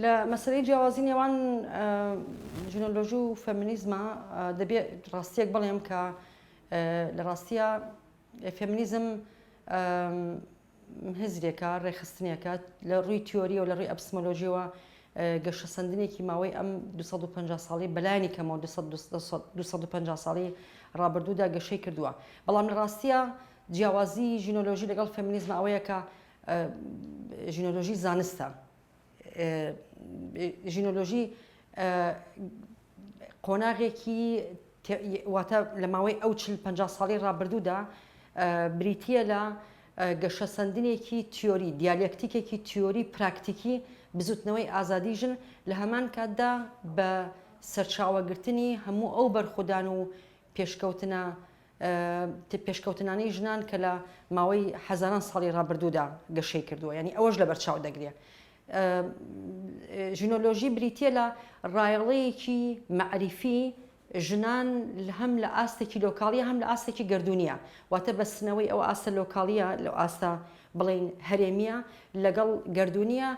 لە مەسەلەی جیاوازی نێوان ژینۆلۆژی و فەمینیزمە دەبێت ڕاستیەک بڵێم کە لە ڕاستیە فێمینیزم هزرێکە ڕێخستنێکە لە ڕووی تیۆریە و لە ڕووی ئەپسمۆلۆژیەوە گەشە سندنێکی ماوەی ئەم 250 ساڵی بەلایانی کەمەوە 250 ساڵی ڕابردوودا گەشەی کردووە. بەڵام لە ڕاستیە جیاوازی ژینۆلۆژی لەگەڵ فێمینیزم ئەوەیە کە ژینۆلۆژی زانستە. ژینۆلۆژی قۆناغێکی واتە لە ماوەی ئەو 50 ساڵی ڕابردوودا بریتیە لە گەشە سندنێکی تیۆری، دیالێکتیکێکی تیۆری پراکتیکی بزوتنەوەی ئازادی ژن لە هەمان کاتدا بە سەرچاوەگرتنی هەموو ئەو بەرخودان و پێشکەوتنانەی ژنان کە لە ماوەی هەزاران ساڵی ڕابردوودا گەشەی کردووە، ینی ئەوەش لە بەرچاو دەگرێت. ژینۆلۆژی بریتیە لە ڕایەڵەیەکی مەعریفی ژنان هەم لە ئاستێکی لۆکاڵیە هەم لە ئاستێکی گردونیە، واتە بەستنەوەی ئەو ئاستە لۆکاڵیە لەو ئاستە بڵین هەرێمیە لەگەڵ گردونیە،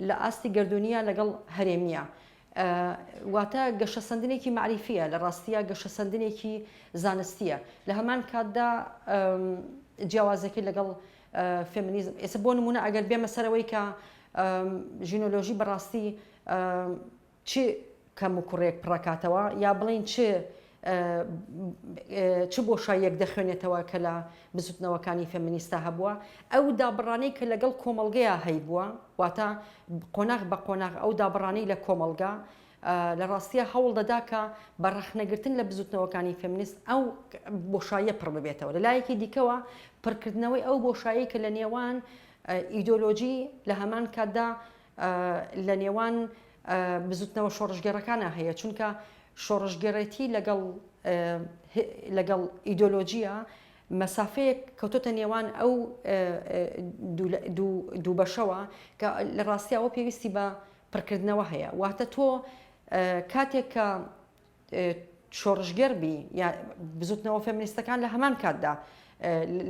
لە ئاستی گردونیە لەگەڵ هەرێمیە. واتە گەشە سندنێکی معریفیە، لە ڕاستیە گەشە سندنێکی زانستیە. لە هەمان کاتدا جیاوازەکەی لەگەڵ فێمینیزم ئێستا بۆ نمونە ئەگەر بێمە سەرەوەی کە ژینۆلۆژی بەڕاستی چ کەم و کوڕێک پڕکاتەوە یا بڵین چ بۆشاییەک دەخوێنێتەوە کە لە بزوتنەوەکانی فێمینیستا هەبووە، ئەو دابڕانەی کە لەگەڵ کۆمەڵگەیە هەیبووە، واتە قۆناغ بە قۆناغ ئەو دابڕانەی لە کۆمەڵگا لە ڕاستیە هەوڵ دەدا کە بە ڕەخنەگرتن لە بزوتنەوەکانی فێمینیست ئەو بۆشاییە پڕ ببێتەوە. لە لایەکی دیکەوە پڕکردنەوەی ئەو بۆشایی کە لە نێوان ئیدۆلۆژی لە هەمان کاتدا لە نێوان بزوتنەوە شۆڕژگەرەکانە هەیە، چونکە شۆڕژگەرەتی لەگەڵ ئیدۆلۆژیە مەسافەیەک کەوتۆتە نێوان ئەو دوو بەشەوە کە لە ڕاستیەوە پێویستی بە پڕکردنەوە هەیە. واتە تۆ کاتێک کە شۆڕژگەر بی یا بزوتنەوە فێمینیستەکان لە هەمان کاتدا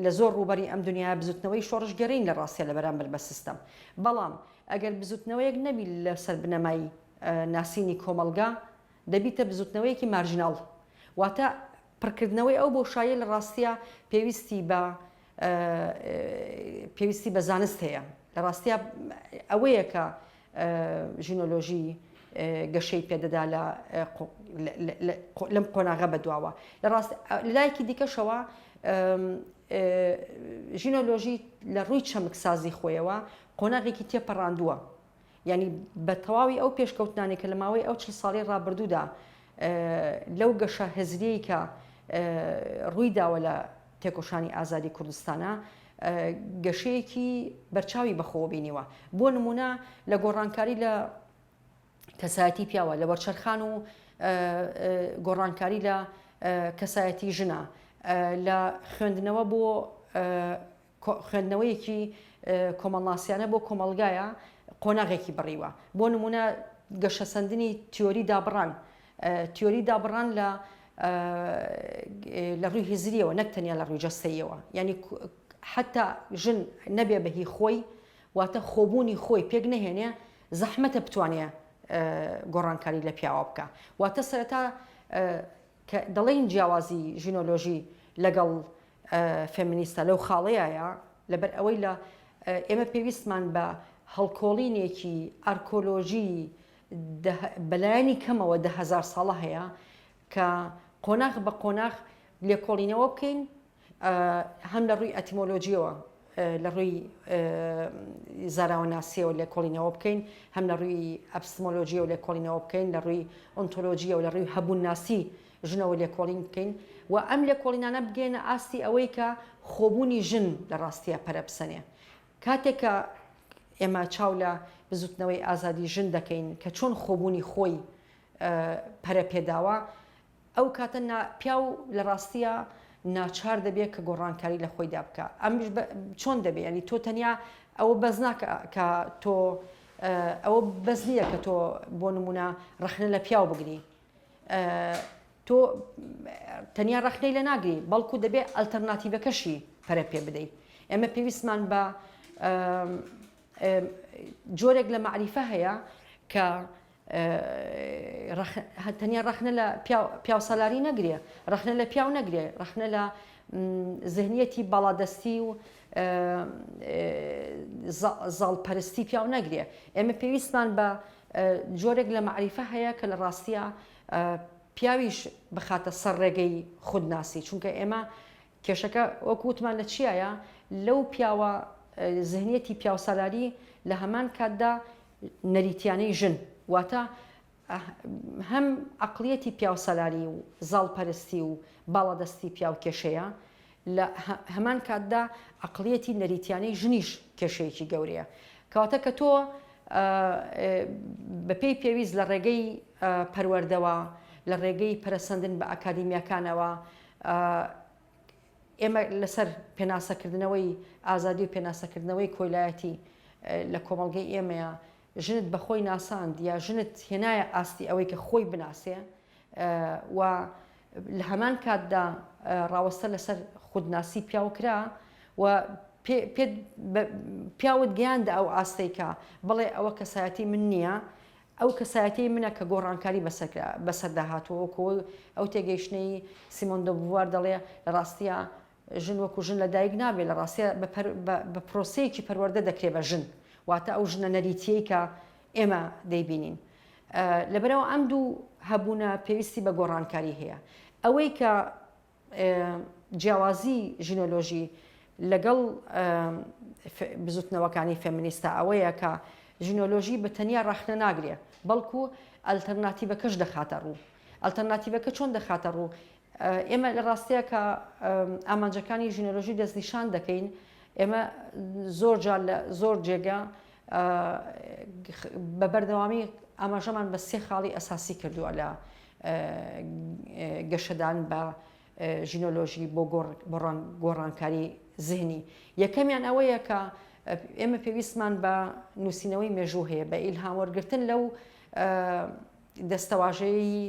لە زۆر ڕوبەری ئەم دنیا بزوتنەوەی شۆڕژگەرین لە ڕاستیە لە بەرامبەر بە سیستەم. بەڵام ئەگەر بزوتنەوەیەک نەبی لەسەر بنەمای ناسینی کۆمەلگا دەبیتە بزوتنەوەیەکی مارژیناڵ، واتە پڕکردنەوەی ئەو بۆشایە لە ڕاستیە پێویستی بە زانست هەیە. لە ڕاستیە ئەوەیە کە ژینۆلۆژی گەشەی پێدەدا لەم قۆناغە بەدواوە. لە لایەکی دیکەشەوە ژینۆلۆژی لە ڕووی چەمکسازی خۆیەوە قۆناغێکی تێپەڕاندووە، ینی بە تەواوی ئەو پێشکەوتنانی کە لە ماوەی ئەو 40 ساڵی ڕابردوودا لەو گەشە هەزریەی کە ڕوویداوە لە تێکۆشانی ئازادی کوردستانە گەشەیەکی بەرچاوی بەخۆوە بینیوە. بۆ نمونە لە گۆڕانکاری لە کەسایەتی پیاوە، لە وەرچەرخان و گۆڕانکاری لە کەسایەتی ژنە، لە خوێندنەوە بۆ خوێندنەوەیەکی کۆمەڵناسیانە بۆ کۆمەڵگایە قۆناغێکی بڕیوە. بۆ نمونە گەشە سندنی تیۆری دابڕان لە ڕووی هزریەوە نەک تەنیا لە ڕووی جەستەیەوە، ینی حتا ژن نەبێ بەهی خۆی، واتە خۆبوونی خۆی پێک نەهێنێ زەحمەتە بتوانێ گۆڕانکاری لە پیاوە بکە. واتە سەرەتا کە دەڵێن جیاوازی ژینۆلۆژی لەگەڵ فێمینیستە لەو خاڵەیە لەبەر ئەوەی لە ئێمە پێویستمان بە هەڵکۆڵینێکی ئارکۆلۆژی بەلایانی کەمەوە 10,000 ساڵە هەیە کە قۆناغ بە قۆناغ لێکۆڵینەوە بکەین، هەم لە ڕووی ئەتیمۆلۆژیەوە لە ڕووی زاراوەناسیەوە لێکۆڵینەوە بکەین، هەم لە ڕووی ئەپستمۆلۆژیە و لێکۆڵینەوە بکەین، لە ڕووی ئۆنتۆلۆژیە و لە ڕووی هەبوونناسی ژنەوە لێکۆڵین بکەین و ئەم لێکۆڵینانە بگەینە ئاستی ئەوەی کە خۆبوونی ژن لە ڕاستیە پەرەبسەنێ. کاتێک کە ئێمە چاو لە بزوتنەوەی ئازادی ژن دەکەین کە چۆن خۆبوونی خۆی پەرە پێداوە، ئەو کاتە پیاو لە ڕاستیە ناچار دەبێت کە گۆڕانکاری لە خۆیدا بکە. ئەمیش چۆن دەبێت؟ ینی تۆ تەنیا ئەوە بەز ناکە کە تۆ ئەوە بەز نییە کە تۆ بۆ نمونە ڕەخنە لە پیاو بگری، تۆ تەنیا ڕەخنەی لە ناگری، بەڵکو دەبێت ئەلتەرناتیڤەکەشی پەرە پێ بدەیت. ئێمە پێویستمان بە جۆرێک لە معریفە هەیە کە تەنیا ڕەخنە لە پیاو سالاری نەگرێ، ڕەخنە لە پیاو نەگرێ، ڕەخنە لە ذهنیەتی باڵادەستی و زاڵپەرستی پیاو نەگرێ. ئێمە پێویستمان بە جۆرێک لە معریفە هەیە کە لە ڕاستیە پیاویش بخاتە سەر ڕێگەی خودناسی، چونکە ئێمە کێشەکە وەکووتمان لە چیایە لەو پیاوە ذهنیەتی پیاو سالاری لە هەمان کاتدا نەریتیانەی ژن، واتە هەم عقلیەتی پیاو سالاری و زاڵپەرستی و باڵادەستی پیاو کێشەیە، لە هەمان کاتدا عقلیەتی نەریتیانەی ژنیش کێشەیەکی گەورەیە، کەواتە کە تۆ بەپێی پێویست لە ڕێگەی پەروەردەوە، لە ڕێگەی پەرەسەندن بە ئاکادیمیەکانەوە ئێمە لەسەر پێناسەکردنەوەی ئازادی و پێناسەکردنەوەی کۆیلایەتی لە کۆمەڵگەی ئێمەیە ژنت بەخۆی ناساند یا ژنت هێنایە ئاستی ئەوەی کە خۆی بناسێ و لە هەمان کاتدا ڕاوەستە لەسەر خودناسی پیاوکرا و پیاوت گەیاندە ئەو ئاستەیکە بڵێ ئەوە کەسایەتی من نییە، ئەو کەسایەتی منە کە گۆڕانکاری بەسەردا هاتووە ئەو تێگەیشتنەی سیمۆن دە بوڤوار دەڵێ لە ڕاستیە ژن وەکو ژن لە دایک نابێت، لە ڕاستیە بە پرۆسەیەکی پەروەردە دەکرێت بە ژن، واتە ئەو ژنە نەریتیەی کە ئێمە دەیبینین. لەبەرەوە ئەم دوو هەبوونە پێویستی بە گۆڕانکاری هەیە. ئەوەی کە جیاوازی ژینۆلۆژی لەگەڵ بزوتنەوەکانی فێمینیستە ئەوەیە کە ژینۆلۆژی بە تەنیا ڕەخنە ناگرێ، بەڵکو ئەلتەرناتیڤەکەش دەخاتە ڕوو. ئەلتەرناتیڤەکە چۆن دەخاتە ڕوو؟ ئێمە لە ڕاستەیە کە ئامانجەکانی ژینۆلۆژی دەستنیشان دەکەین، ئێمە زۆر جێگە بە بەردەوامی ئاماژەمان بە سێ خاڵی ئەساسی کردووە لە گەشەدان بە ژینۆلۆژی بۆ گۆڕانکاری ذهنی. یەکەمیان ئەوەیە کە ئێمە پێویستمان بە نووسینەوەی مێژوو هەیە، بە ئیلهاموەرگرتن لەو دەستەواژەیەی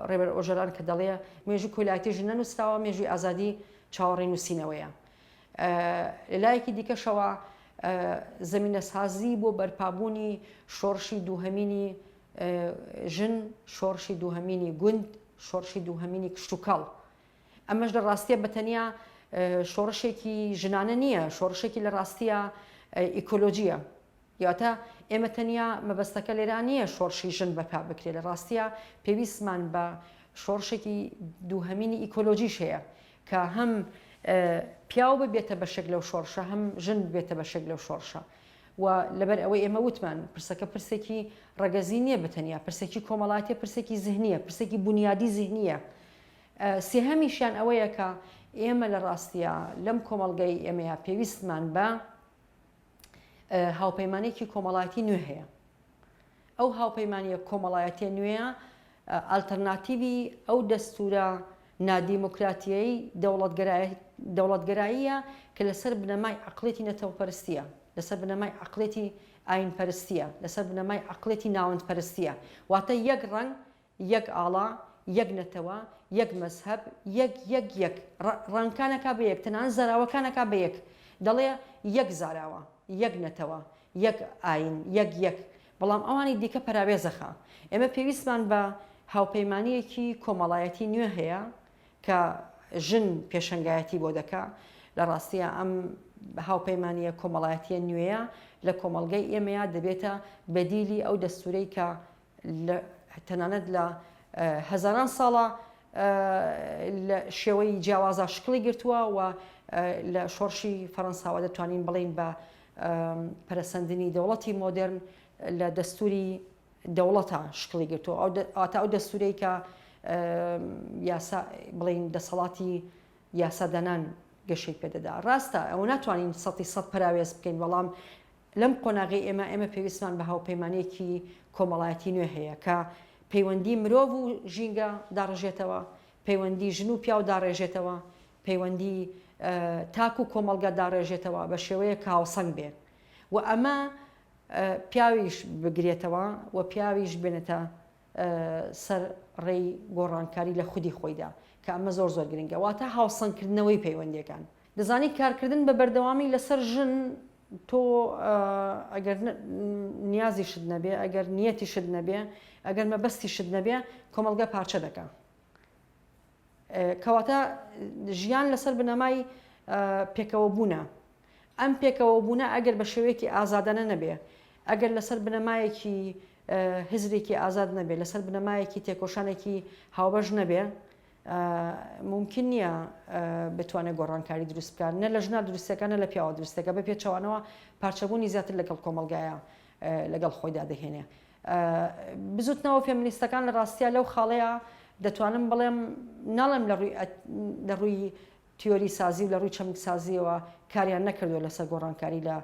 ڕێبەر ئۆژەلان کە دەڵێ مێژوو کۆیلایەتی ژن نەنووسراوە، مێژووی ئازادی چاوەڕێی نووسینەوەیە. لەلایەکی دیکەشەوە زەمینە سازی بۆ بەرپابوونی شۆڕشی دووهەمینی ژن، شۆڕشی دووهەمینی گوند، شۆڕشی دووهەمینی کشتوکاڵ. ئەمەش لە ڕاستیە بەتەنیا شۆڕشێکی ژنانە نییە، شۆڕشێکی لە ڕاستیە ئیکۆلۆجیە. یاتە ئێمە تەنیا مەبەستەکە لێران نییە شۆڕشی ژن بەپا بکرێت، لە ڕاستیە پێویستمان بە شۆڕشێکی دووهەمینی ئیکۆلۆجیش هەیە کە هەم پیاو ببێتە بەشێک لەو شۆڕشە، هەم ژن بێتە بەشێک لەو شۆڕشە. و لەبەر ئەوەی ئێمە وتمان پرسەکە پرسێکی ڕەگەزی نییە بەتەنیا، پرسێکی کۆمەڵاتیە، پرسێکی زیهنیە، پرسێکی بنیادی زیهنیە. سێهەمیشیان ئەوەیە کە ئێمە لە ڕاستیە لەم کۆمەڵگەی ئێمەیە پێویستمان بە هاوپەیمانێکی کۆمەڵایەتی نوێ هەیە. ئەو هاوپەیمانیە کۆمەڵایەتیە نوێیە ئالتەرناتیڤی ئەو دەستورە نادیموکراتیایی دەوڵەتگەراییە کە لەسەر بنەمای عەقڵێتی نەتەوەپەرستیە، لەسەر بنەمای عەقڵێتی ئاینپەرستیە، لەسەر بنەمای عەقڵێتی ناوەندپەرستیە. واتە یەک ڕەنگ، یەک ئاڵا، یەک نەتەوە، یەک مەزهەب، یەک ڕەنگکانەکە بە یەک، تەنانەت زاراوەکانەکە بە یەک. دەڵێ یەک زاراوە، یەک نەتەوە، یەک ئاین، یەک. بەڵام ئەوانی دیکە پەراوێزەخە. ئێمە پێویستمان بە هاوپەیمانیەکی کۆمەڵایەتی نوێ هەیە کە ژن پێشەنگایەتی بۆ دەکا. لە ڕاستیە ئەم هاوپەیمانیە کۆمەڵایەتیە نوێیە لە کۆمەڵگەی ئێمەیە دەبێتە بەدیلی ئەو دەستورەی کە تەنانەت لە هەزاران ساڵە شێوەی جیاوازە شکڵی گرتووە و لە شۆڕشی فەڕەنساوە دەتوانین بڵین بە پەرەسەندنی دەوڵەتی مۆدرن لە دەستوری دەوڵەتە شکڵی گرتووە. ئەواتە ئەو دەستورەی کە یاسا بڵین دەسەڵاتی یاسادانان گەشەی پێدەدا. ڕاستە ئەوە ناتوانین 100% پەراوێز بکەین، بەڵام لەم قۆناغی ئێمە پێویستمان بە هاوپەیمانێکی کۆمەڵایەتی نوێ هەیە کە پەیوەندی مرۆڤ و ژینگە داڕێژێتەوە، پەیوەندی ژن و پیاو داڕێژێتەوە، پەیوەندی تاک و کۆمەڵگە داڕێژێتەوە بە شێوەیە کە هاوسەنگ بێت و ئەمە پیاویش بگرێتەوە و پیاویش بێنێتە سەر ڕێی گۆڕانکاری لە خودی خۆیدا کە ئەمە زۆر گرنگە. واتە هاوسەنگکردنەوەی پەیوەندیەکان. دەزانی کارکردن بە بەردەوامی لەسەر ژن تۆ ئەگەر نیازی شت نەبێ، ئەگەر نیەتی شت نەبێ، ئەگەر مەبەستی شت نەبێ، کۆمەلگا پارچە دەکا. کەواتە ژیان لەسەر بنەمای پێکەوە بوونە. ئەم پێکەوە بوونە ئەگەر بە شێوەیەکی ئازادانە نەبێ، ئەگەر لەسەر بنەمایەکی هزرێکی ئازاد نەبێ، لەسەر بنەمایەکی تێکۆشانێکی هاوبەش نەبێ، ممکن نییە بتوانێت گۆڕانکاری دروست بکات، نە لە ژنا دروستەکە، نە لە پیاوە دروستەکە، بە پێچەوانەوە پارچەبوونی زیاتر لەگەڵ کۆمەلگایە لەگەڵ خۆیدا دەهێنێ. بزوتنەوە فێمینیستەکان لە ڕاستیە لەو خاڵەیە دەتوانم بڵێم، ناڵێم لە ڕووی تیۆری سازی و لە ڕووی چەمک سازیەوە کاریان نەکردو لەسەر گۆڕانکاری لە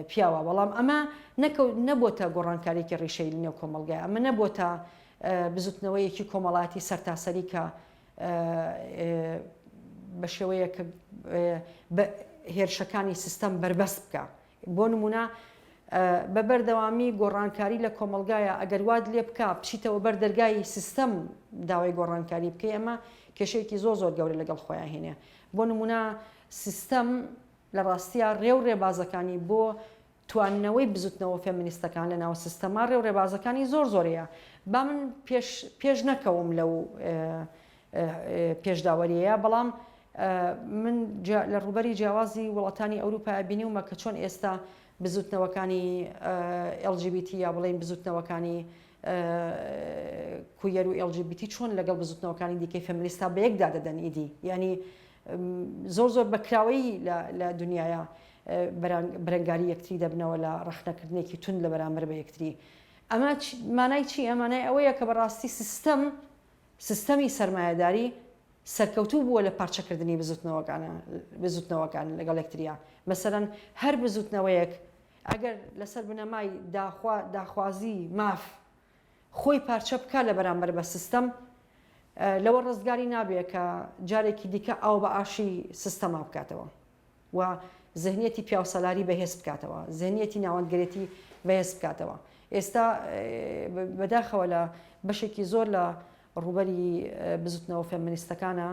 پیاوە، بەڵام ئەمە نەبووتە گۆڕانکاریکی ڕیشەی لە نێو کۆمەلگای، ئەمە نەبووتە بزوتنەوەیەکی کۆمەڵاتی سەرتاسەری کە بە شێوەیە کە هێرشەکانی سیستەم بربەست بکە. بۆ نمونە بە بەردەوامی گۆڕانکاری لە کۆمەلگایە ئەگەر واد لێ بکە بچیتەوە بەر دەرگای سیستەم داوای گۆڕانکاری بکەی، ئەمە کێشەیەکی زۆر گەورە لەگەڵ خۆیان هێنێ. بۆ نمونە سیستەم لە ڕاستیە ڕێو ڕێبازەکانی بۆ تواننەوەی بزوتنەوە فێمینیستەکان لە ناو سیستەما ڕێو ڕێبازەکانی زۆرەیە. با من پێش نەکەوم لەو پێشداوەریەیە، بەڵام من لە ڕوبەری جیاوازی وڵاتانی ئەوروپا بینیومە کە چۆن ئێستا بزوتنەوەکانی LGBT یا بڵێن بزوتنەوەکانی کوێر و LGBT چۆن لەگەڵ بزوتنەوەکانی دیکەی فێمینیستا بە یەکدا دەدەن ئیدی، ینی زۆر بەکراوەی لە دنیاە بەرەنگاری یەکتری دەبنەوە لە ڕەخنەکردنێکی تون لە بەرامبەر بە یەکتری. ئەمە مانای چی؟ ئەمانای ئەوەیە کە بەڕاستی سیستەمی سەرمایەداری سەرکەوتوو بووە لە پارچەکردنی بزوتنەوەکان لەگەڵ یەکتریە. مەسەرەن هەر بزوتنەوەیەک ئەگەر لەسەر بنەمای داخوازی ماف خۆی پارچە بکە لە بەرامبەر بە سیستەم، لەوە ڕزگاری نابێت کە جارێکی دیکە ئەو بە ئاشی سیستەما بکاتەوە و زەهنیەتی پیاوسەلاری بەهێز بکاتەوە، زەهنیەتی ناوەندگەرێتی بەهێز بکاتەوە. ئێستا بەداخەوە لە بەشێکی زۆر لە ڕوبەری بزوتنەوە فێمینیستەکانە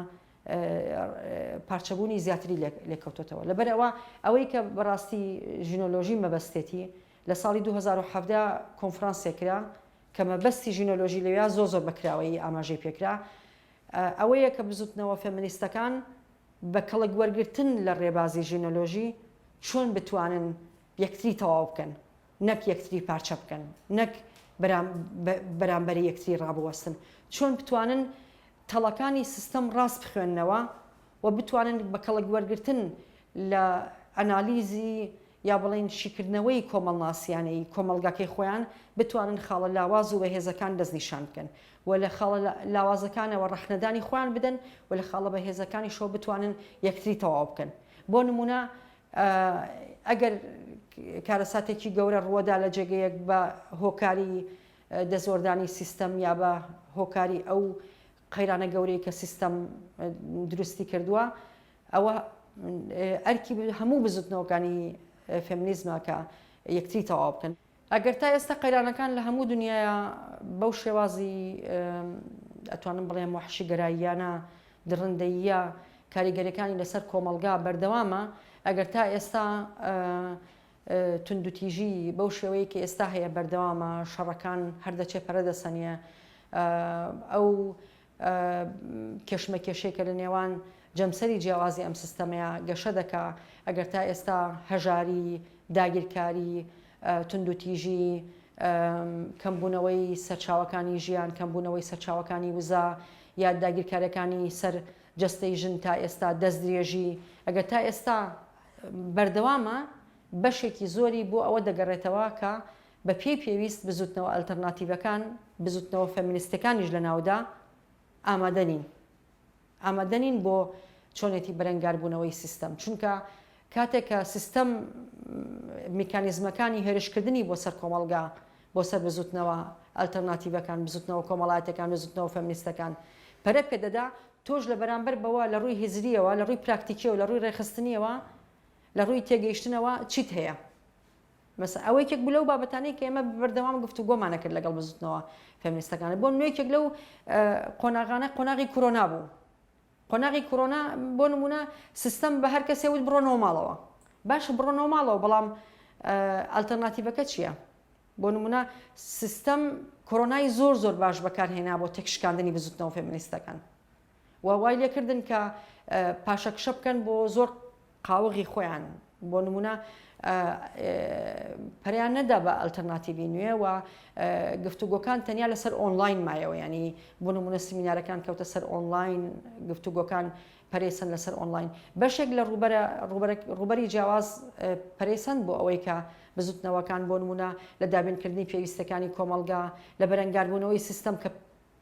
پارچەبوونی زیاتری لێکەوتێتەوە. لەبەرەوە ئەوەی کە بەڕاستی ژینۆلۆژی مەبەستێتی لە ساڵی 2017 کۆنفرانسێکرا کە مەبەستی ژینۆلۆژی لەوێ زۆر بەکراوەی ئاماژەی پێکرا، ئەوەیە کە بزوتنەوە فێمینیستەکان بە کەڵک وەرگرتن لە ڕێبازی ژینۆلۆژی چۆن بتوانن یەکتری تەواو بکەن، نەک یەکتری پارچە بکەن، نەک بەرامبەری یەکتری ڕابوەستن، چۆن بتوانن تەڵەکانی سیستەم ڕاست بخوێننەوە و بتوانن بە کەڵک وەرگرتن لە ئەنالیزی یا بڵێن شیکردنەوەی کۆمەڵناسیانەی کۆمەلگاکەی خۆیان بتوانن خاڵە لاواز و بەهێزەکان دەستنیشان بکەن و لە خاڵە لاوازەکانەوە ڕەخنەدانی خۆیان بدەن و لە خاڵە بەهێزەکانی شۆ بتوانن یەکتری تەواو بکەن. بۆ نمونە ئەگەر کارەساتێکی گەورە ڕووەدا لە جێگەیەک بە هۆکاری دەزۆردانی سیستەم یا بە هۆکاری ئەو قەیرانە گەورەی کە سیستەم دروستی کردووە، ئەوە ئەرکی هەموو بزوتنەوەکانی فێمینیزمە کە یەکتری تەواو بکەن. ئەگەر تا ئێستا قەیرانەکان لە هەموو دنیاە بەو شێوازی ئەتوانم بڵێم وحشی گەراییانە درڕندەییە کاریگەریەکانی لەسەر کۆمەلگا بەردەوامە، ئەگەر تا ئێستا توندوتیژی بەو شێوەیە کە ئێستا هەیە بەردەوامە، شەڕەکان هەردەچێ پەرە دەسەنیە، ئەو کێشمەکێشێکە لە نێوان جەمسەری جیاوازی ئەم سیستەمەیە گەشە دەکا، ئەگەر تا ئێستا هەژاری، داگیرکاری، توندوتیژی، کەمبوونەوەی سەرچاوەکانی ژیان، کەمبوونەوەی سەرچاوەکانی وزە یا داگیرکاریەکانی سەر جەستەی ژن تا ئێستا دەست درێژی، ئەگەر تا ئێستا بەردەوامە بەشێکی زۆری بۆ ئەوە دەگەڕێتەوە کە بە پێی پێویست بزوتنەوە ئەلتەرناتیڤەکان، بزوتنەوە فێمینیستەکانیش لە ناودا ئامادەنین بۆ چۆنێتی بەرەنگاربوونەوەی سیستەم، چونکە کاتێک کە سیستەم میکانیزمەکانی هێرشکردنی بۆ سەر کۆمەلگا، بۆ سەر بزوتنەوە ئەلتەرناتیڤەکان، بزوتنەوە کۆمەڵایەتەکان، بزوتنەوە فێمینیستەکان پەرە پێدەدا، تۆش لە بەرامبەر بەوە لە ڕووی هزریەوە، لە ڕووی پراکتیکیەوە، لە ڕووی ڕێخستنیەوە، لە ڕووی تێگەیشتنەوە چیت هەیە؟ مەسە ئەوەیەکێک بلەو بابەتانەی کە ئێمە بەردەوام گفتوگۆمانە کرد لەگەڵ بزوتنەوە فێمینیستەکانە. بۆ نوێیەکێک لەو قۆناغانە قۆناغی کۆرۆنا بوو. قۆناغی کۆرۆنا بۆ نمونە سیستەم بە هەر کەسێ وت بڕۆنەوە ماڵەوە، باش بڕۆنەوە ماڵەوە بەڵام ئالتەرناتیڤەکە چییە؟ بۆ نمونە سیستەم کۆرۆنای زۆر باش بەکارهێنا بۆ تێکشکاندنی بزوتنەوە فێمینیستەکان و وای لێکردن کە پاشەکشە بکەن بۆ زۆر قاوەغی خۆیان بۆ نمونە پەریان نەدا بە ئەلتەرناتیڤی نوێ و گفتوگۆکان تەنیا لەسەر ئۆنلاین مایەوە ینی بۆ نمونە سیمینارەکان کەوتە سەر ئۆنلاین گفتوگۆکان پەرێسەن لەسەر ئۆنلاین بەشێک لە ڕوبەری جیاواز پەرێسەن بۆ ئەوەی کە بزوتنەوەکان بۆ نمونە لە دابینکردنی پێویستەکانی کۆمەلگا لە بەرەنگاربوونەوەی سیستەم کە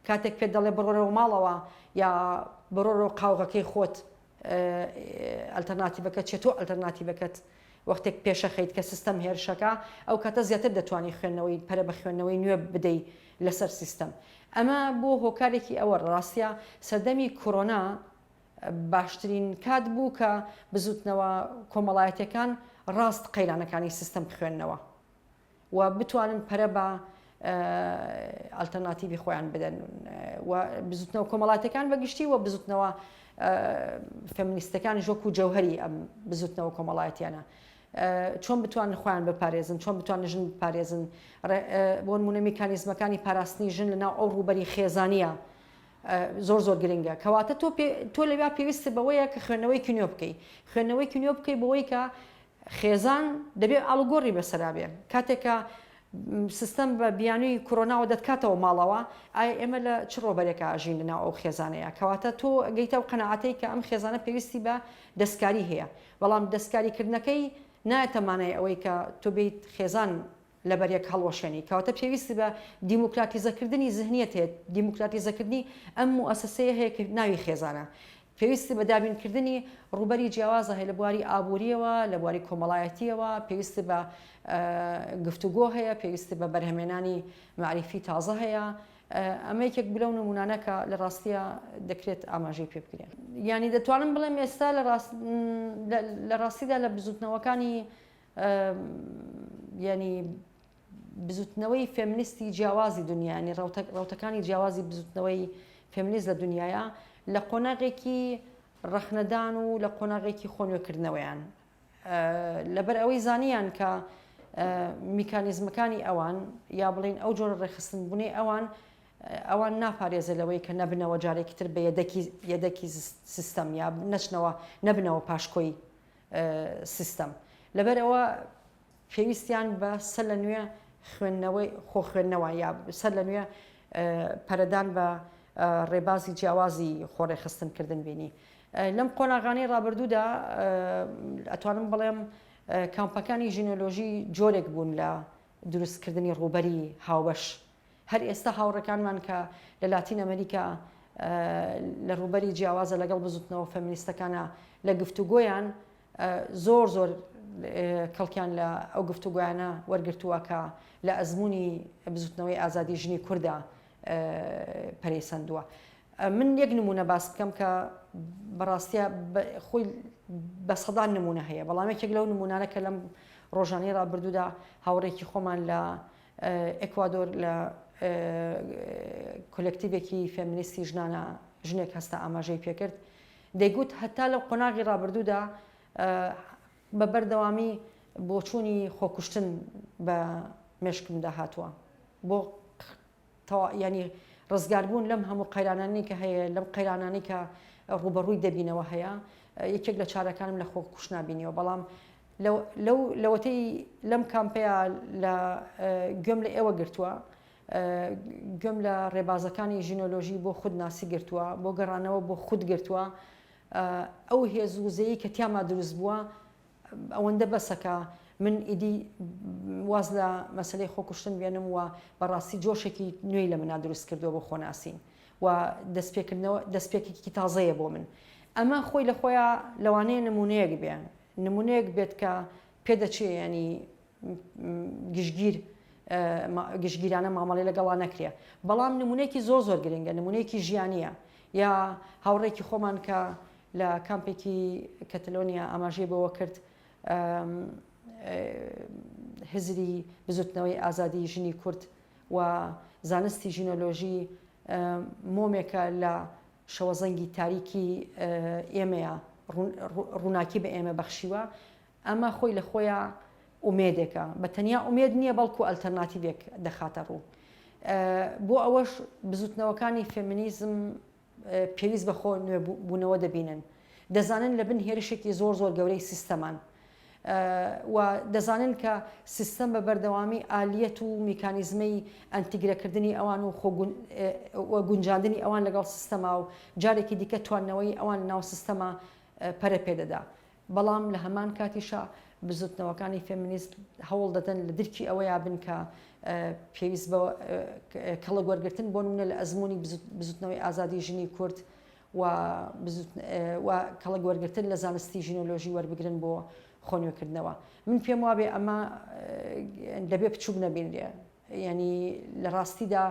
کاتێک پێ دەڵێ بڕۆرەوە ماڵەوە یا بڕۆرەوە قاوغەکەی خۆت ئەلتەرناتیڤەکە چێتۆ ئەلتەرناتیڤەکەت وەختێک پێشەخەیت کە سیستەم هێرشەکە ئەو کاتە زیاتر دەتوانانی خوێندنەوەی پەرە بە خوێندنەوەی نوێ بدەیت لەسەر سیستەم ئەمە بۆ هۆکارێکی ئەوە ڕاستە سەردەمی کۆرۆنا باشترین کات بوو کە بزوتنەوە کۆمەڵایەتەکان ڕاست قەیرانەکانی سیستەم بخوێننەوە و بتوانن پەرە بە ئالتەرناتیڤی خۆیان بدەن و بزوتنەوە کۆمەڵاتەکان بەگشتی و بزوتنەوە فێمینیستەکان ژۆک و جەوهەری ئەم بزوتنەوە کۆمەڵایەتیانە چۆن بتوانن خۆیان بپارێزن چۆن بتوانن ژن بپارێزن بۆ نمونە میکانیزمەکانی پاراستنی ژن لەناو ئەو ڕوبەری خێزانیە زۆر گرنگە کەواتە تۆ لەویا پێویستە بەوەیە کە خوێندنەوەی کنیۆ بکەیت خوێندنەوەی کنیۆ بکەیت بەوەی کە خێزان دەبێت ئاڵگۆڕی بەسەرا بێ کاتێکە سیستەم بە بیانووی کۆرۆناوە دەتکاتەوە ماڵەوە ئایا ئێمە لە چ ڕۆبەرێکە ئاژین لەناو ئەو خێزانەیە کەواتە تۆ گەیتە و قەنەعەتەی کە ئەم خێزانە پێویستی بە دەستکاری هەیە بەڵام دەستکاریکردنەکەی نایەتەمانەیە ئەوەی کە تۆ بیت خێزان لەبەرێک هەڵوەشێنی کەواتە پێویستی بە دیموکراتیزەکردنی ذهنیەت هەیە دیموکراتیزەکردنی ئەم موئەسسەیە هەیە کە ناوی خێزانە پێویستی بە دابینکردنی ڕوبەری جیاوازە هەیە لە بواری ئابوووریەوە لە بواری کۆمەڵایەتیەوە پێویستی بە گفتوگۆ هەیە پێویستی بە بەرهەمێنانی معریفی تازە هەیە ئەمە یەکێک بلەو نمونانەکە لە ڕاستیە دەکرێت ئاماژەی پێ بکرێن ینی دەتوانم بڵێم ئێستا لە ڕاستیدا لە بزوتنەوەکانی ینی بزوتنەوەی فێمینیستی جیاوازی دنیانی ڕوتەکانی جیاوازی بزوتنەوەی فێمینیست لە دنیاە لە قۆناغێکی ڕەخنەدان و لە قۆناغێکی خۆنوێکردنەوەیان لەبەر ئەوەی زانیان کە میکانیزمەکانی ئەوان یا بڵین ئەو جۆرە ڕێخستنبوونی ئەوان ناپارێزە لەوەی کە نەبنەوە جارێکی تر بە یەدەکی سیستەم یا نەبنەوە پاشکۆی سیستەم لەبەر ئەوە پێویستیان بە سەر لە نوێ خوێندنەوەی خۆ خوێندنەوە یا سەر لە نوێ پەرەدان بە ڕێبازی جیاوازی خۆڕێخستنکردن بینی لەم قۆناغانەی ڕابردوودا ئەتوانم بڵێم کامپەکانی ژینۆلۆژی جۆرێک بوون لە دروستکردنی ڕوبەری هاوبەش هەر ئێستا هاوڕەکانمان کە لە لاتین ئەمریکا لە ڕوبەری جیاوازە لەگەڵ بزوتنەوە فەمینیستەکانە لە گفتوگۆیان زۆر کەڵکیان لە ئەو گفتوگویانە وەرگرتووە کە لە ئەزمموی بزوتنەوەی ئازادی ژنی کووردا پەرێسەندووە من یەک نمونە باس بکەم کە بەڕاستیە خۆی بە سەدان نمونە هەیە بەڵام یەکێک لەو نمونانە کە لەم ڕۆژانەی ڕابردوودا هاوڕێکی خۆمان لە ئێکوادۆر لە کۆلێکتیڤێکی فێمینیستی ژنانە ژنێک هەستا ئاماژەی پێکرد دەیگوت هەتا لەو قۆناغی ڕابردوودا بە بەردەوامی بۆ چوونی خۆکوشتن بە مێشکمدا هاتووە بۆ ینی ڕزگاربوون لەم هەموو قەیرانانی کە هەیە لەم قەیرانانی کە ڕوبەڕووی دەبینەوە هەیە یەکێک لە چارەکانم لە خۆکوش نبینیەوە بەڵام لەوەتەی لەم کامپەیە لە گوێم لە ئێوە گرتووە گوێم لە ڕێبازەکانی ژینۆلۆژی بۆ خود ناسی گرتووە بۆ گەڕانەوە بۆ خود گرتووە ئەو هێزوزەیی کە تیاما دروست بووە ئەوەندە بەسەکە من ئیدی واز لە مەسلەی خۆکوشتن بێنم و بەڕاستی جۆشێکی نوێی لە منە دروست کردەوە بۆ خۆناسین و دەستپێکێکی تازەیە بۆ من ئەمە خۆی لە خۆیان لەوانەیە نمونەیەک بێ نمونەیەک بێت کە پێدەچێ ینی گشتگیرانە مامەڵی لەگەڵا نەکرێ بەڵام نمونەیەکی زۆر گرنگە نمونەیەکی ژیانیە یا هاوڕێکی خۆمان کە لە کامپێکی کەتەلۆنیا ئاماژەی بەوە کرد هزری بزوتنەوەی ئازادی ژنی کورد و زانستی ژینۆلۆژی مۆمێکە لە شەوەزەنگی تاریکی ئێمەیە ڕووناکی بە ئێمە بەخشیوە ئەمە خۆی لە خۆیان ئومێدێکە بە تەنیا ئومێد نییە بەڵکو ئەلتەرناتیڤێک دەخاتە ڕوو بۆ ئەوەش بزوتنەوەکانی فێمینیزم پێویست بەخۆ نوێبوونەوە دەبینن دەزانن لە بن هێرشێکی زۆر زۆر گەورەی سیستەمان و دەزانن کە سیستەم بە بەردەوامی ئالیەت و میکانیزمەی ئەنتیگرەکردنی ئەوان و گونجاندنی ئەوان لەگەڵ سیستەما و جارێکی دیکە تواننەوەی ئەوان ناو سیستەما پەرە پێدەدا بەڵام لە هەمان کاتیشە بزوتنەوەکانی فێمینیست هەوڵ دەدەن لە درکی ئەوەیە بن کە پێویست بە کەڵک وەرگرتن بۆ نمونە لە ئەزمموی بزوتنەوەی ئازادی ژنی کورد و کەڵک وەرگرتن لە زانستی ژینۆلۆژی وەربگرن بۆ خۆنیۆکردنەوە من پێم وابێ ئەمە دەبێ بچوب نەبینرێ ینی لە ڕاستیدا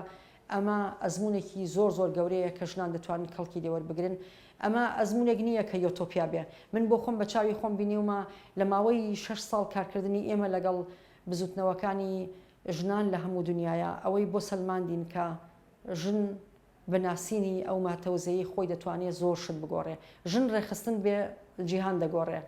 ئەمە ئەزمونێکی زۆر زۆر گەورەیە کە ژنان دەتوانن کەڵکی لێوەربگرن ئەمە ئەزمونێک نییە کە یۆتۆپیا بێ من بۆ خۆم بە چاوی خۆم بینیومە لە ماوەی 6 ساڵ کارکردنی ئێمە لەگەڵ بزوتنەوەکانی ژنان لە هەموو دنیاە ئەوەی بۆ سەلماندین کە ژن بەناسینی ئەو ماتەوزەیی خۆی دەتوانێت زۆر شت بگۆڕێ ژن ڕێخستن بێ جیهان دەگۆڕێ